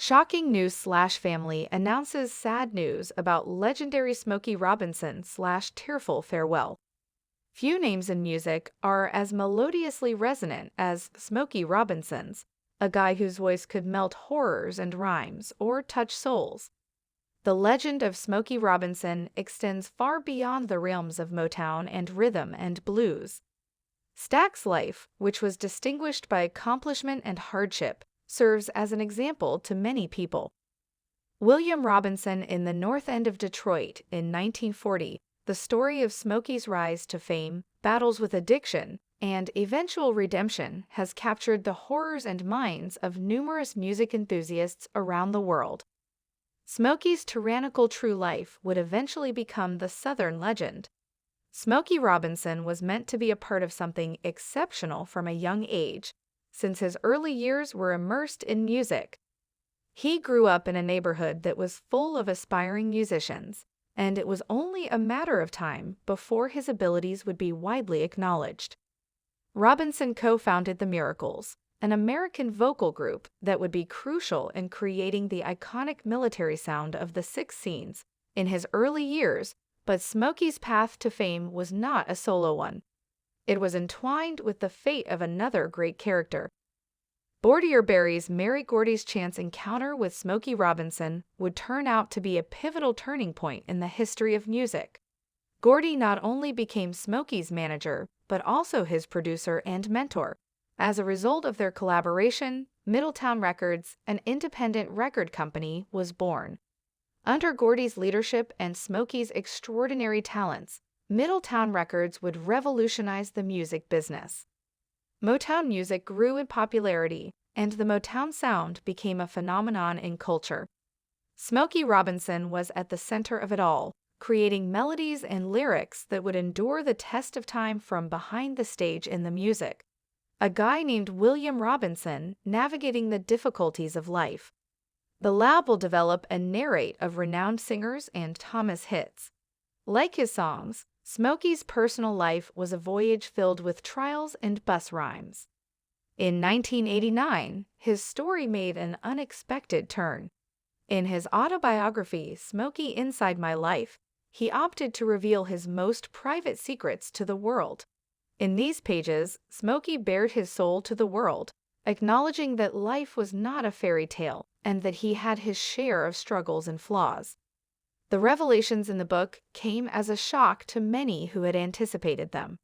Shocking news/family announces sad news about legendary Smokey Robinson/Tearful farewell. Few names in music are as melodiously resonant as Smokey Robinson's, a guy whose voice could melt horrors and rhymes or touch souls. The legend of Smokey Robinson extends far beyond the realms of Motown and rhythm and blues. Stack's life, which was distinguished by accomplishment and hardship, serves as an example to many people. William Robinson in the North End of Detroit in 1940, the story of Smokey's rise to fame, battles with addiction, and eventual redemption has captured the horrors and minds of numerous music enthusiasts around the world. Smokey's tyrannical true life would eventually become the Southern legend. Smokey Robinson was meant to be a part of something exceptional from a young age, since his early years were immersed in music. He grew up in a neighborhood that was full of aspiring musicians, and it was only a matter of time before his abilities would be widely acknowledged. Robinson co-founded the Miracles, an American vocal group that would be crucial in creating the iconic military sound of the Six Scenes in his early years, but Smokey's path to fame was not a solo one. It was entwined with the fate of another great character. Borderberry's Mary Gordy's chance encounter with Smokey Robinson would turn out to be a pivotal turning point in the history of music. Gordy not only became Smokey's manager, but also his producer and mentor. As a result of their collaboration, Middletown Records, an independent record company, was born. Under Gordy's leadership and Smokey's extraordinary talents, Middletown Records would revolutionize the music business. Motown music grew in popularity, and the Motown sound became a phenomenon in culture. Smokey Robinson was at the center of it all, creating melodies and lyrics that would endure the test of time from behind the stage in the music. A guy named William Robinson navigating the difficulties of life. The lab will develop a narrate of renowned singers and Thomas hits. Like his songs, Smokey's personal life was a voyage filled with trials and bus rhymes. In 1989, his story made an unexpected turn. In his autobiography, Smokey Inside My Life, he opted to reveal his most private secrets to the world. In these pages, Smokey bared his soul to the world, acknowledging that life was not a fairy tale and that he had his share of struggles and flaws. The revelations in the book came as a shock to many who had anticipated them.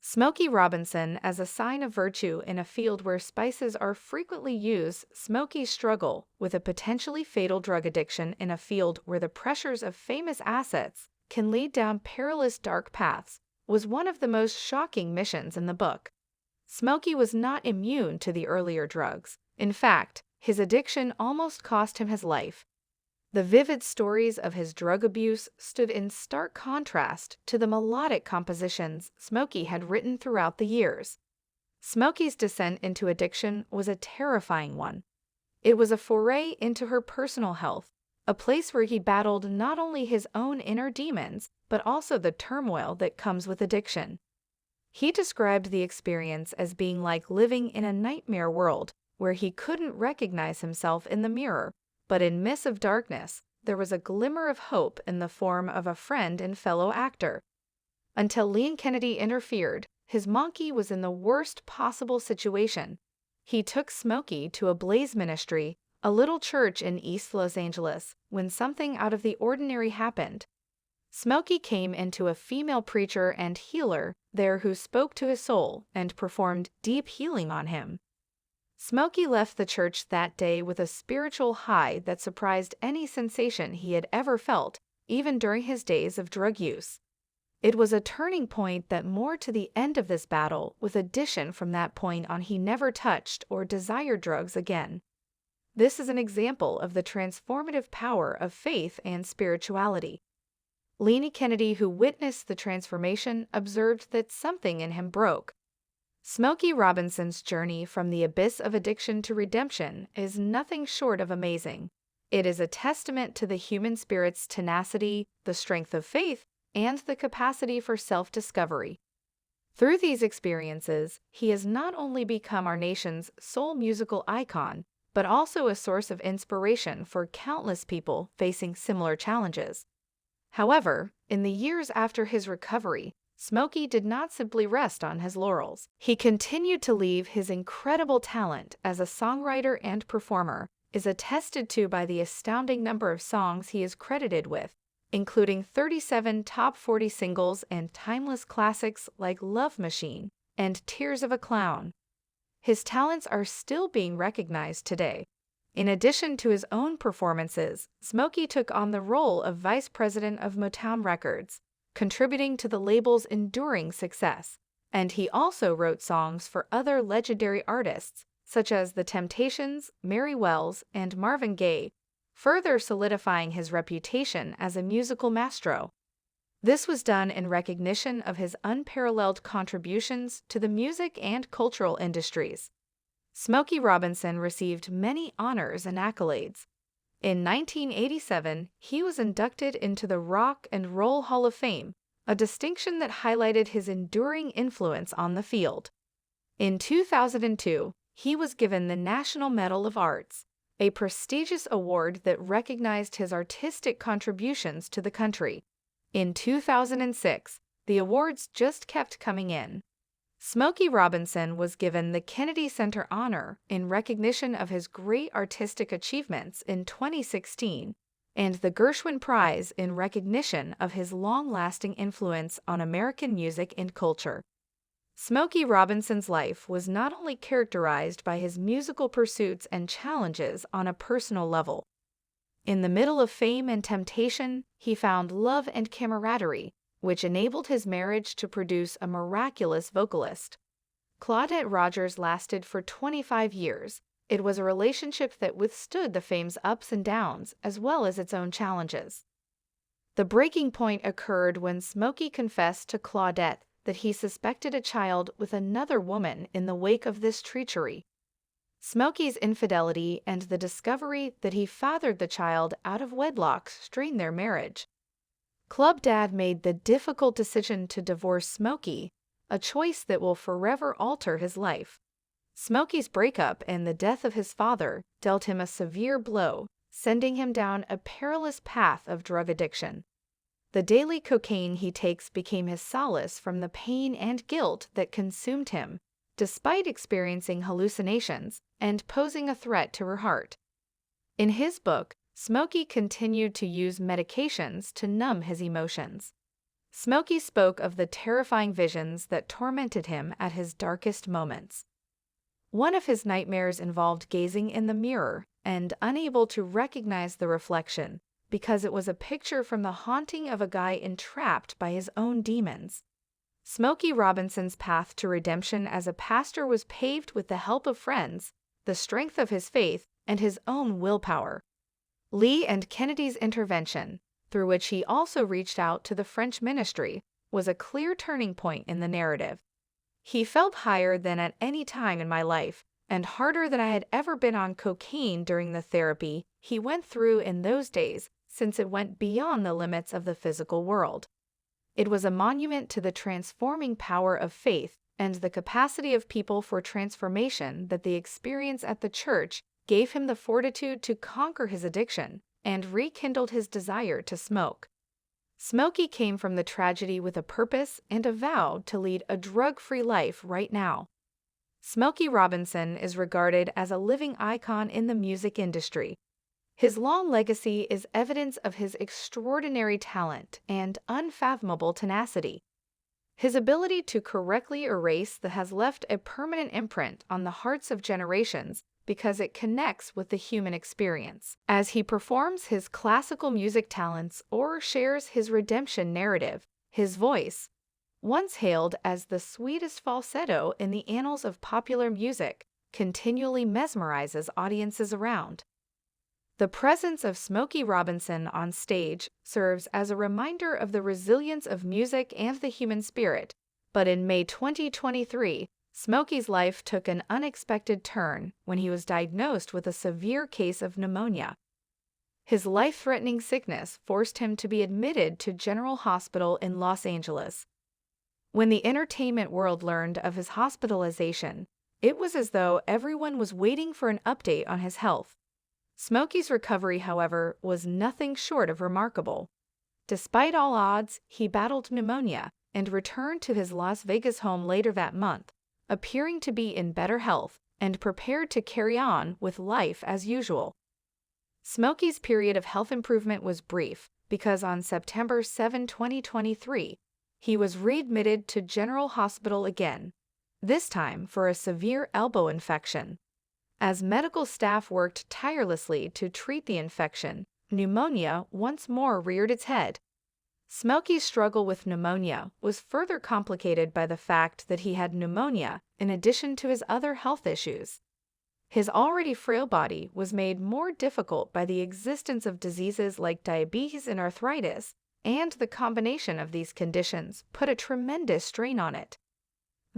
Smokey Robinson as a sign of virtue in a field where spices are frequently used. Smokey's struggle with a potentially fatal drug addiction in a field where the pressures of famous assets can lead down perilous dark paths was one of the most shocking missions in the book. Smokey was not immune to the earlier drugs. In fact, his addiction almost cost him his life. The vivid stories of his drug abuse stood in stark contrast to the melodic compositions Smokey had written throughout the years. Smokey's descent into addiction was a terrifying one. It was a foray into her personal health, a place where he battled not only his own inner demons, but also the turmoil that comes with addiction. He described the experience as being like living in a nightmare world where he couldn't recognize himself in the mirror. But in midst of darkness, there was a glimmer of hope in the form of a friend and fellow actor. Until Lean Kennedy interfered, his monkey was in the worst possible situation. He took Smokey to a Blaze Ministry, a little church in East Los Angeles, when something out of the ordinary happened. Smokey came into a female preacher and healer there who spoke to his soul and performed deep healing on him. Smokey left the church that day with a spiritual high that surprised any sensation he had ever felt, even during his days of drug use. It was a turning point that more to the end of this battle, with addition from that point on he never touched or desired drugs again. This is an example of the transformative power of faith and spirituality. Lean Kennedy, who witnessed the transformation, observed that something in him broke. Smokey Robinson's journey from the abyss of addiction to redemption is nothing short of amazing. It is a testament to the human spirit's tenacity, the strength of faith, and the capacity for self-discovery. Through these experiences, he has not only become our nation's sole musical icon, but also a source of inspiration for countless people facing similar challenges. However, in the years after his recovery, Smokey did not simply rest on his laurels. He continued to leave. His incredible talent as a songwriter and performer is attested to by the astounding number of songs he is credited with, including 37 top 40 singles and timeless classics like Love Machine and Tears of a Clown. His talents are still being recognized today. In addition to his own performances, Smokey took on the role of vice president of Motown Records, contributing to the label's enduring success, and he also wrote songs for other legendary artists such as The Temptations, Mary Wells, and Marvin Gaye, further solidifying his reputation as a musical maestro. This was done in recognition of his unparalleled contributions to the music and cultural industries. Smokey Robinson received many honors and accolades. In 1987, he was inducted into the Rock and Roll Hall of Fame, a distinction that highlighted his enduring influence on the field. In 2002, he was given the National Medal of Arts, a prestigious award that recognized his artistic contributions to the country. In 2006, the awards just kept coming in. Smokey Robinson was given the Kennedy Center Honor in recognition of his great artistic achievements in 2016, and the Gershwin Prize in recognition of his long-lasting influence on American music and culture. Smokey Robinson's life was not only characterized by his musical pursuits and challenges on a personal level. In the middle of fame and temptation, he found love and camaraderie, which enabled his marriage to produce a miraculous vocalist. Claudette Rogers lasted for 25 years. It was a relationship that withstood the fame's ups and downs as well as its own challenges. The breaking point occurred when Smokey confessed to Claudette that he suspected a child with another woman in the wake of this treachery. Smokey's infidelity and the discovery that he fathered the child out of wedlock strained their marriage. Club Dad made the difficult decision to divorce Smokey, a choice that will forever alter his life. Smokey's breakup and the death of his father dealt him a severe blow, sending him down a perilous path of drug addiction. The daily cocaine he takes became his solace from the pain and guilt that consumed him, despite experiencing hallucinations and posing a threat to her heart. In his book, Smokey continued to use medications to numb his emotions. Smokey spoke of the terrifying visions that tormented him at his darkest moments. One of his nightmares involved gazing in the mirror and unable to recognize the reflection because it was a picture from the haunting of a guy entrapped by his own demons. Smokey Robinson's path to redemption as a pastor was paved with the help of friends, the strength of his faith, and his own willpower. Lee and Kennedy's intervention, through which he also reached out to the French ministry, was a clear turning point in the narrative. He felt higher than at any time in my life, and harder than I had ever been on cocaine during the therapy he went through in those days, since it went beyond the limits of the physical world. It was a monument to the transforming power of faith and the capacity of people for transformation that the experience at the church gave him the fortitude to conquer his addiction and rekindled his desire to smoke. Smokey came from the tragedy with a purpose and a vow to lead a drug-free life right now. Smokey Robinson is regarded as a living icon in the music industry. His long legacy is evidence of his extraordinary talent and unfathomable tenacity. His ability to correctly erase has left a permanent imprint on the hearts of generations because it connects with the human experience. As he performs his classical music talents or shares his redemption narrative, his voice, once hailed as the sweetest falsetto in the annals of popular music, continually mesmerizes audiences around. The presence of Smokey Robinson on stage serves as a reminder of the resilience of music and the human spirit, but in May 2023, Smokey's life took an unexpected turn when he was diagnosed with a severe case of pneumonia. His life-threatening sickness forced him to be admitted to General Hospital in Los Angeles. When the entertainment world learned of his hospitalization, It was as though everyone was waiting for an update on his health. Smokey's recovery, however, was nothing short of remarkable. Despite all odds, he battled pneumonia and returned to his Las Vegas home later that month, appearing to be in better health and prepared to carry on with life as usual. Smokey's period of health improvement was brief because on September 7, 2023, he was readmitted to General Hospital again, this time for a severe elbow infection. As medical staff worked tirelessly to treat the infection, pneumonia once more reared its head. Smokey's struggle with pneumonia was further complicated by the fact that he had pneumonia in addition to his other health issues. His already frail body was made more difficult by the existence of diseases like diabetes and arthritis, and the combination of these conditions put a tremendous strain on it.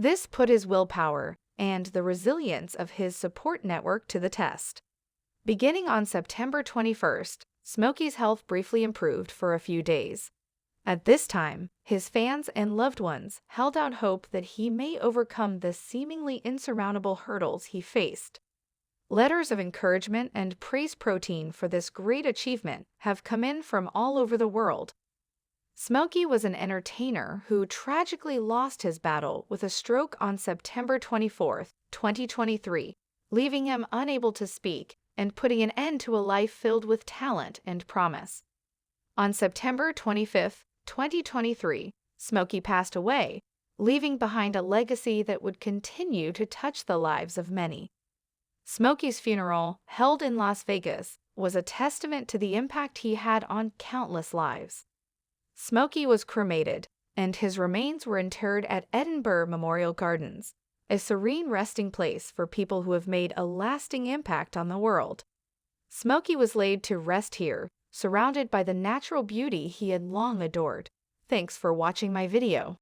This put his willpower and the resilience of his support network to the test. Beginning on September 21st, Smokey's health briefly improved for a few days. At this time, his fans and loved ones held out hope that he may overcome the seemingly insurmountable hurdles he faced. Letters of encouragement and praise protein for this great achievement have come in from all over the world. Smokey was an entertainer who tragically lost his battle with a stroke on September 24, 2023, leaving him unable to speak and putting an end to a life filled with talent and promise. On September 25, 2023, Smokey passed away, leaving behind a legacy that would continue to touch the lives of many. Smokey's funeral, held in Las Vegas, was a testament to the impact he had on countless lives. Smokey was cremated, and his remains were interred at Edinburgh Memorial Gardens, a serene resting place for people who have made a lasting impact on the world. Smokey was laid to rest here, surrounded by the natural beauty he had long adored. Thanks for watching my video.